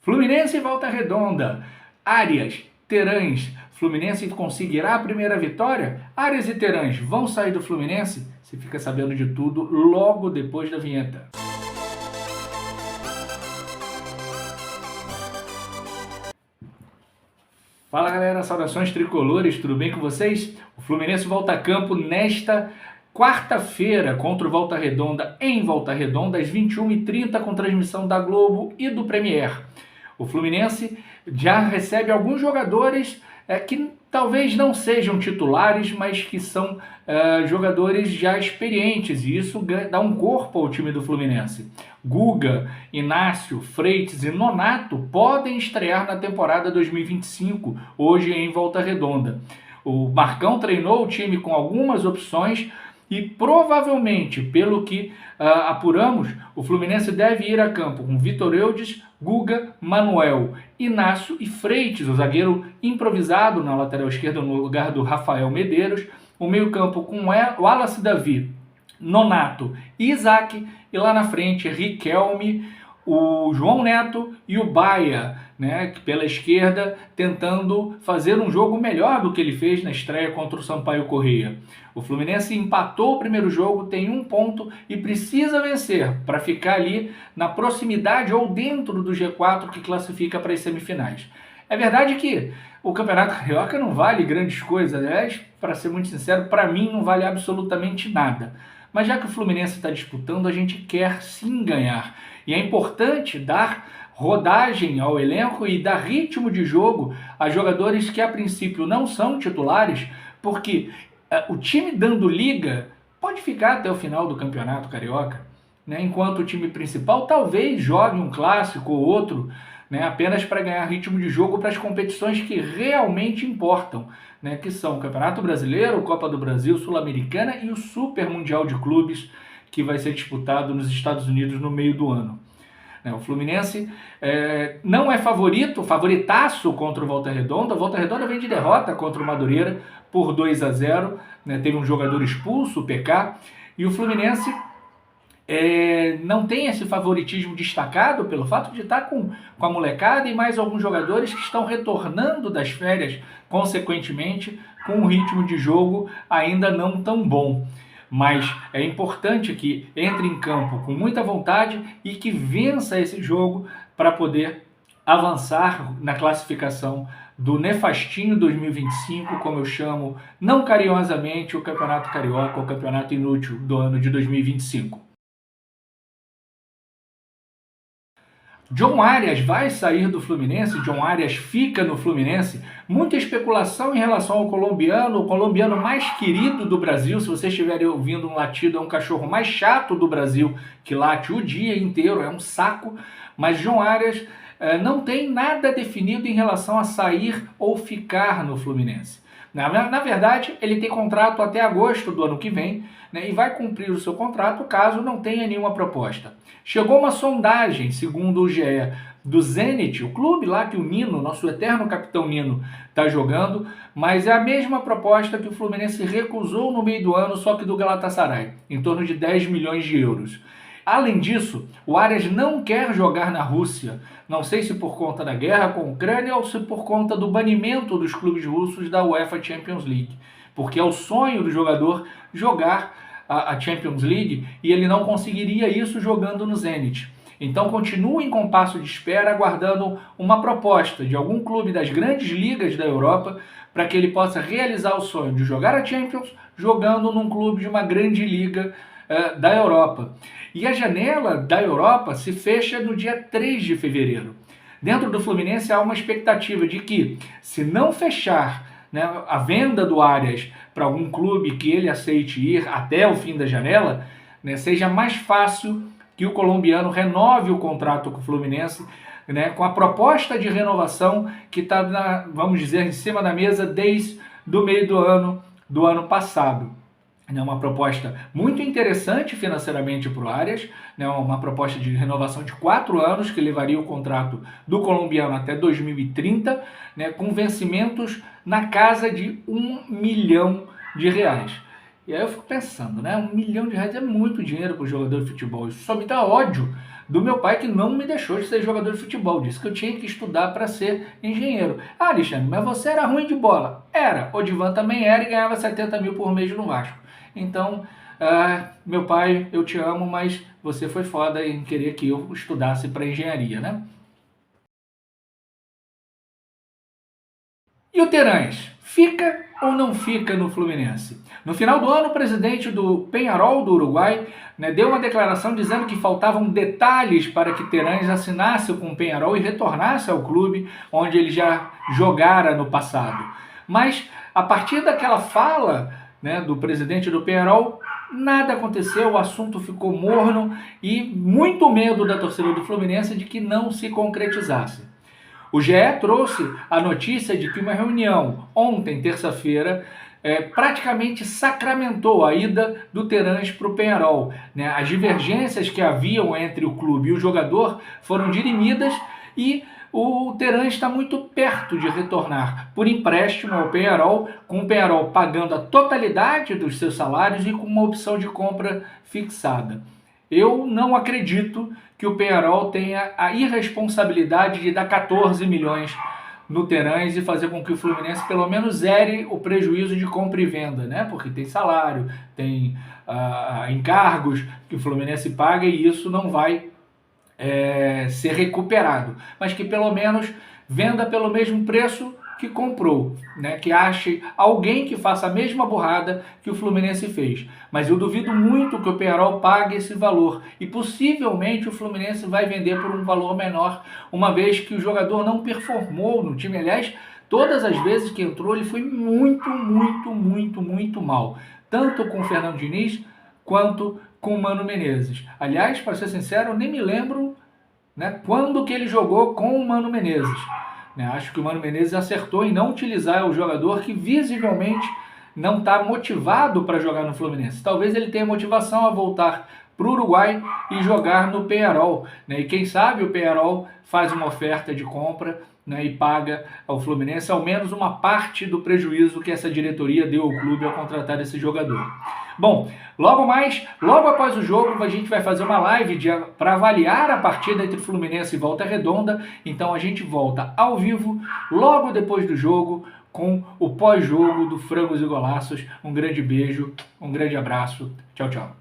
Fluminense e Volta Redonda. Arias, Terãs. Fluminense conseguirá a primeira vitória? Arias e Terãs vão sair do Fluminense? Você fica sabendo de tudo logo depois da vinheta. Fala galera, saudações tricolores, tudo bem com vocês? O Fluminense volta a campo nesta quarta-feira contra o Volta Redonda, em Volta Redonda, às 21h30, com transmissão da Globo e do Premier. O Fluminense já recebe alguns jogadores que talvez não sejam titulares, mas que são jogadores já experientes, e isso dá um corpo ao time do Fluminense. Guga, Inácio, Freitas e Nonato podem estrear na temporada 2025, hoje em Volta Redonda. O Marcão treinou o time com algumas opções e provavelmente, pelo que apuramos, o Fluminense deve ir a campo com Vitor Eudes, Guga, Manuel, Inácio e Freitas, o zagueiro improvisado na lateral esquerda no lugar do Rafael Medeiros, o meio-campo com o Wallace Davi, Nonato e Isaac, e lá na frente Riquelme, o João Neto e o Baia, né, pela esquerda, tentando fazer um jogo melhor do que ele fez na estreia contra o Sampaio Corrêa. O Fluminense empatou o primeiro jogo, tem 1 ponto e precisa vencer para ficar ali na proximidade ou dentro do G4 que classifica para as semifinais. É verdade que o Campeonato Carioca não vale grandes coisas, aliás, para ser muito sincero, para mim não vale absolutamente nada. Mas já que o Fluminense está disputando, a gente quer sim ganhar. E é importante dar rodagem ao elenco e dar ritmo de jogo a jogadores que a princípio não são titulares, porque o time dando liga pode ficar até o final do Campeonato Carioca, né? Enquanto o time principal talvez jogue um clássico ou outro, né, apenas para ganhar ritmo de jogo para as competições que realmente importam, né, que são o Campeonato Brasileiro, Copa do Brasil, Sul-Americana e o Super Mundial de Clubes, que vai ser disputado nos Estados Unidos no meio do ano. O Fluminense não é favoritaço contra o Volta Redonda. O Volta Redonda vem de derrota contra o Madureira por 2-0, né, teve um jogador expulso, o PK, e o Fluminense não tem esse favoritismo destacado pelo fato de estar com a molecada e mais alguns jogadores que estão retornando das férias, consequentemente, com um ritmo de jogo ainda não tão bom. Mas é importante que entre em campo com muita vontade e que vença esse jogo para poder avançar na classificação do Nefastinho 2025, como eu chamo não carinhosamente o Campeonato Carioca, o campeonato inútil do ano de 2025. John Arias vai sair do Fluminense, John Arias fica no Fluminense. Muita especulação em relação ao colombiano, o colombiano mais querido do Brasil. Se vocês estiverem ouvindo um latido, é um cachorro mais chato do Brasil, que late o dia inteiro, é um saco. Mas John Arias não tem nada definido em relação a sair ou ficar no Fluminense. Na verdade, ele tem contrato até agosto do ano que vem, né, e vai cumprir o seu contrato caso não tenha nenhuma proposta. Chegou uma sondagem, segundo o GE, do Zenit, o clube lá que o Nino, nosso eterno capitão Nino, está jogando, mas é a mesma proposta que o Fluminense recusou no meio do ano, só que do Galatasaray, em torno de 10 milhões de euros. Além disso, o Arias não quer jogar na Rússia, não sei se por conta da guerra com a Ucrânia ou se por conta do banimento dos clubes russos da UEFA Champions League, porque é o sonho do jogador jogar a Champions League e ele não conseguiria isso jogando no Zenit. Então continua em compasso de espera, aguardando uma proposta de algum clube das grandes ligas da Europa para que ele possa realizar o sonho de jogar a Champions jogando num clube de uma grande liga da Europa. E a janela da Europa se fecha no dia 3 de fevereiro. Dentro do Fluminense há uma expectativa de que, se não fechar, né, a venda do Arias para algum clube que ele aceite ir até o fim da janela, né, seja mais fácil que o colombiano renove o contrato com o Fluminense, né, com a proposta de renovação que está, vamos dizer, em cima da mesa desde o meio do ano passado. É uma proposta muito interessante financeiramente para o Arias, né, uma proposta de renovação de 4 anos, que levaria o contrato do colombiano até 2030, né, com vencimentos na casa de R$ 1 milhão. E aí eu fico pensando, né? R$ 1 milhão é muito dinheiro para o jogador de futebol. Isso só me dá ódio do meu pai, que não me deixou de ser jogador de futebol. Disse que eu tinha que estudar para ser engenheiro. Ah, Alexandre, mas você era ruim de bola. Era. O Divan também era e ganhava 70 mil por mês no Vasco. Então, meu pai, eu te amo, mas você foi foda em querer que eu estudasse para engenharia, né? E o Terãs, fica ou não fica no Fluminense? No final do ano, o presidente do Peñarol do Uruguai, né, deu uma declaração dizendo que faltavam detalhes para que Terãs assinasse com o Peñarol e retornasse ao clube onde ele já jogara no passado. Mas, a partir daquela fala, né, do presidente do Peñarol, nada aconteceu, o assunto ficou morno e muito medo da torcida do Fluminense de que não se concretizasse. O GE trouxe a notícia de que uma reunião ontem, terça-feira, praticamente sacramentou a ida do Terãs para o Peñarol. Né? As divergências que haviam entre o clube e o jogador foram dirimidas e o Terãs está muito perto de retornar por empréstimo ao Peñarol, com o Peñarol pagando a totalidade dos seus salários e com uma opção de compra fixada. Eu não acredito que o Peñarol tenha a irresponsabilidade de dar 14 milhões no Terãs e fazer com que o Fluminense pelo menos zere o prejuízo de compra e venda, né? Porque tem salário, tem encargos que o Fluminense paga e isso não vai ser recuperado. Mas que pelo menos venda pelo mesmo preço que comprou, né? Que ache alguém que faça a mesma burrada que o Fluminense fez. Mas eu duvido muito que o Peñarol pague esse valor e possivelmente o Fluminense vai vender por um valor menor, uma vez que o jogador não performou no time. Aliás, todas as vezes que entrou ele foi muito mal, tanto com o Fernando Diniz quanto com o Mano Menezes. Aliás, para ser sincero, eu nem me lembro, né, quando que ele jogou com o Mano Menezes. Acho que o Mano Menezes acertou em não utilizar o jogador que visivelmente não está motivado para jogar no Fluminense. Talvez ele tenha motivação a voltar para o Uruguai e jogar no Peñarol. E quem sabe o Peñarol faz uma oferta de compra, e paga ao Fluminense ao menos uma parte do prejuízo que essa diretoria deu ao clube ao contratar esse jogador. Bom, logo após o jogo, a gente vai fazer uma live para avaliar a partida entre Fluminense e Volta Redonda. Então a gente volta ao vivo, logo depois do jogo, com o pós-jogo do Frangos e Golaços. Um grande beijo, um grande abraço. Tchau, tchau.